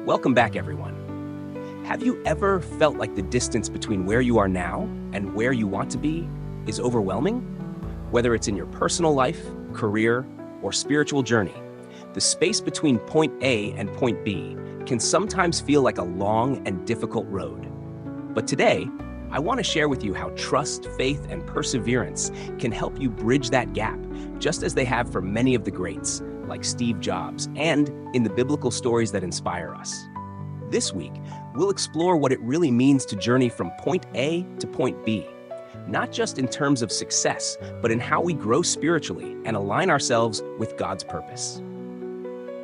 Welcome back, everyone. Have you ever felt like the distance between where you are now and where you want to be is overwhelming? Whether it's in your personal life, career, or spiritual journey, the space between point A and point B can sometimes feel like a long and difficult road. But today, I want to share with you how trust, faith, and perseverance can help you bridge that gap, just as they have for many of the greats, like Steve Jobs, and in the biblical stories that inspire us. This week, we'll explore what it really means to journey from point A to point B, not just in terms of success, but in how we grow spiritually and align ourselves with God's purpose.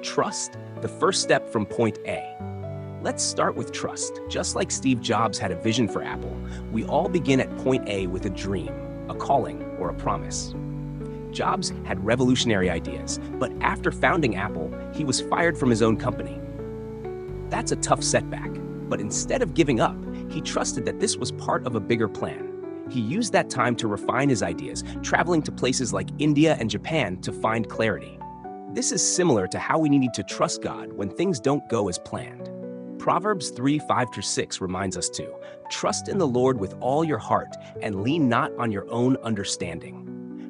Trust, the first step from point A. Let's start with trust. Just like Steve Jobs had a vision for Apple, we all begin at point A with a dream, a calling, or a promise. Jobs had revolutionary ideas, but after founding Apple, he was fired from his own company. That's a tough setback, but instead of giving up, he trusted that this was part of a bigger plan. He used that time to refine his ideas, traveling to places like India and Japan to find clarity. This is similar to how we need to trust God when things don't go as planned. Proverbs 3:5-6 reminds us to trust in the Lord with all your heart and lean not on your own understanding.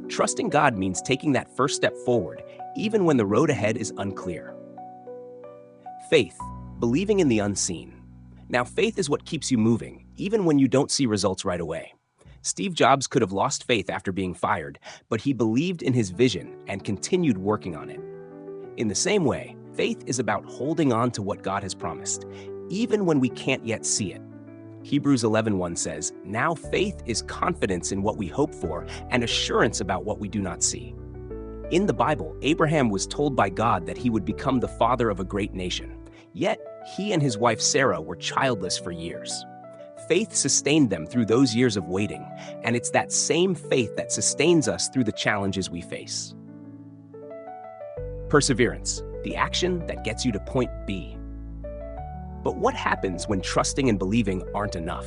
Trusting God means taking that first step forward, even when the road ahead is unclear. Faith, believing in the unseen. Now, faith is what keeps you moving, even when you don't see results right away. Steve Jobs could have lost faith after being fired, but he believed in his vision and continued working on it. In the same way, faith is about holding on to what God has promised, even when we can't yet see it. Hebrews 11:1 says, "Now faith is confidence in what we hope for and assurance about what we do not see." In the Bible, Abraham was told by God that he would become the father of a great nation. Yet, he and his wife Sarah were childless for years. Faith sustained them through those years of waiting, and it's that same faith that sustains us through the challenges we face. Perseverance, the action that gets you to point B. But what happens when trusting and believing aren't enough?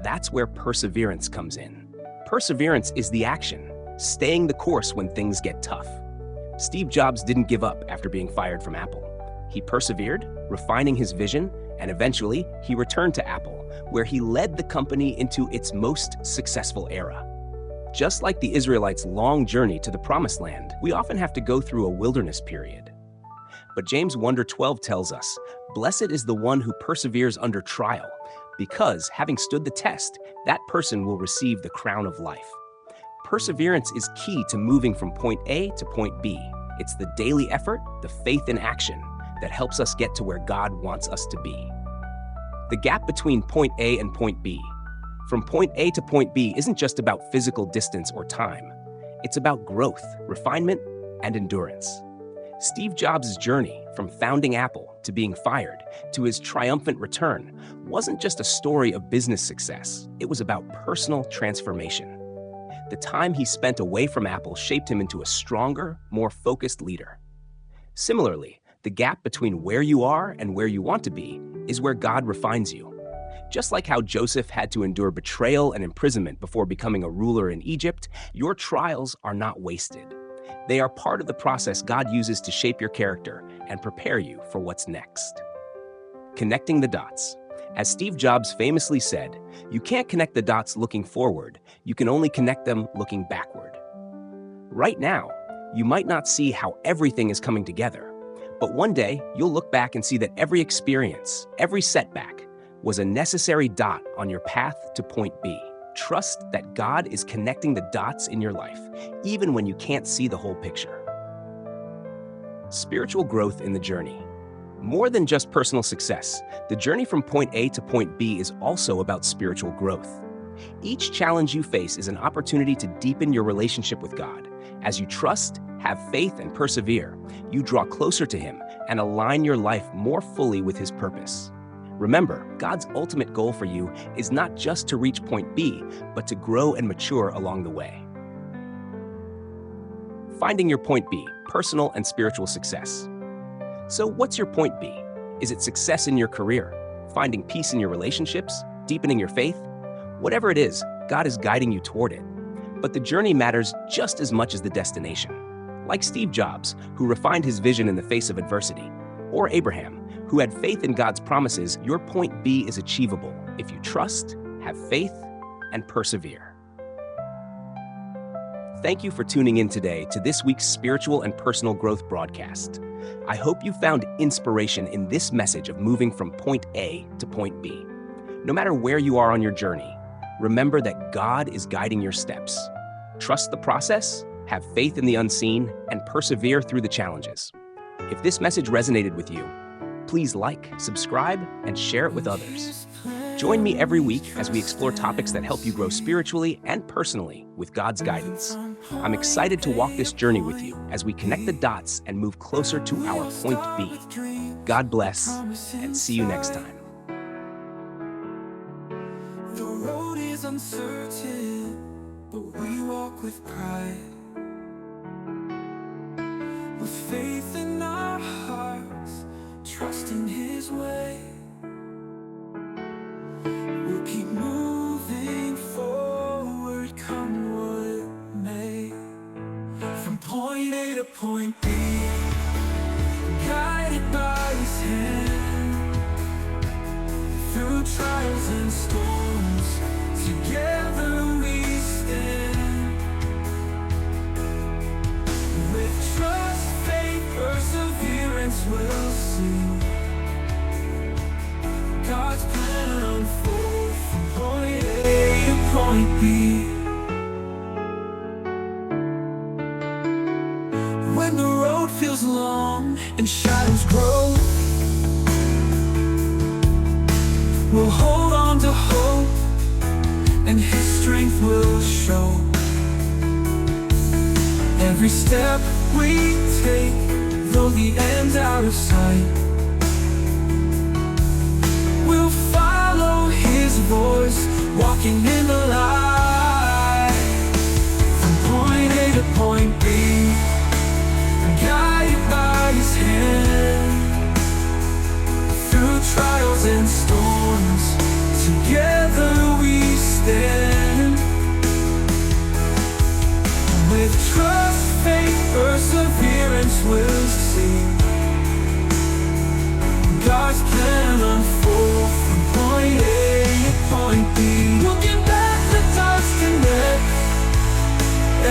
That's where perseverance comes in. Perseverance is the action, staying the course when things get tough. Steve Jobs didn't give up after being fired from Apple. He persevered, refining his vision, and eventually he returned to Apple, where he led the company into its most successful era. Just like the Israelites' long journey to the Promised Land, we often have to go through a wilderness period. But James 1:12 tells us, "Blessed is the one who perseveres under trial, because, having stood the test, that person will receive the crown of life." Perseverance is key to moving from point A to point B. It's the daily effort, the faith in action, that helps us get to where God wants us to be. The gap between point A and point B. From point A to point B isn't just about physical distance or time. It's about growth, refinement, and endurance. Steve Jobs' journey from founding Apple to being fired to his triumphant return wasn't just a story of business success. It was about personal transformation. The time he spent away from Apple shaped him into a stronger, more focused leader. Similarly, the gap between where you are and where you want to be is where God refines you. Just like how Joseph had to endure betrayal and imprisonment before becoming a ruler in Egypt, your trials are not wasted. They are part of the process God uses to shape your character and prepare you for what's next. Connecting the dots. As Steve Jobs famously said, "You can't connect the dots looking forward, you can only connect them looking backward." Right now, you might not see how everything is coming together, but one day you'll look back and see that every experience, every setback, was a necessary dot on your path to point B. Trust that God is connecting the dots in your life, even when you can't see the whole picture. Spiritual growth in the journey. More than just personal success, the journey from point A to point B is also about spiritual growth. Each challenge you face is an opportunity to deepen your relationship with God. As you trust, have faith, and persevere, you draw closer to Him and align your life more fully with His purpose. Remember, God's ultimate goal for you is not just to reach point B, but to grow and mature along the way. Finding your point B, personal and spiritual success. So what's your point B? Is it success in your career? Finding peace in your relationships? Deepening your faith? Whatever it is, God is guiding you toward it. But the journey matters just as much as the destination. Like Steve Jobs, who refined his vision in the face of adversity, or Abraham, who had faith in God's promises, your point B is achievable if you trust, have faith, and persevere. Thank you for tuning in today to this week's Spiritual and Personal Growth broadcast. I hope you found inspiration in this message of moving from point A to point B. No matter where you are on your journey, remember that God is guiding your steps. Trust the process, have faith in the unseen, and persevere through the challenges. If this message resonated with you, please like, subscribe, and share it with others. Join me every week as we explore topics that help you grow spiritually and personally with God's guidance. I'm excited to walk this journey with you as we connect the dots and move closer to our point B. God bless, and see you next time. The road is uncertain, but we walk with pride. With faith in our hearts, trusting His way. We'll keep moving forward, come what may. From point A to point B, guided by His hand. Through trials and storms, together we stand. With trust, faith, perseverance, we'll see God's plan unfold from point A to point B. When the road feels long and shadows grow, we'll hold on to hope, and His strength will show. Every step we take, though the end's out of sight, we'll follow His voice, walking in the light. From point A to point B, guided by His hand. Through trials and storms, together we stand. With trust, faith, perseverance, we'll see God's plan unfold from point A to point B. Looking back, the dots connect.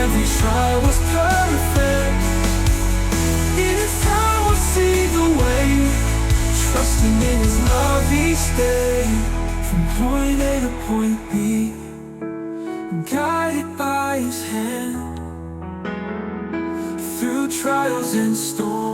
Every trial was perfect. In His time we'll see the way, trusting in His love each day. From point A to point B, guided by His hand. Through trials and storms,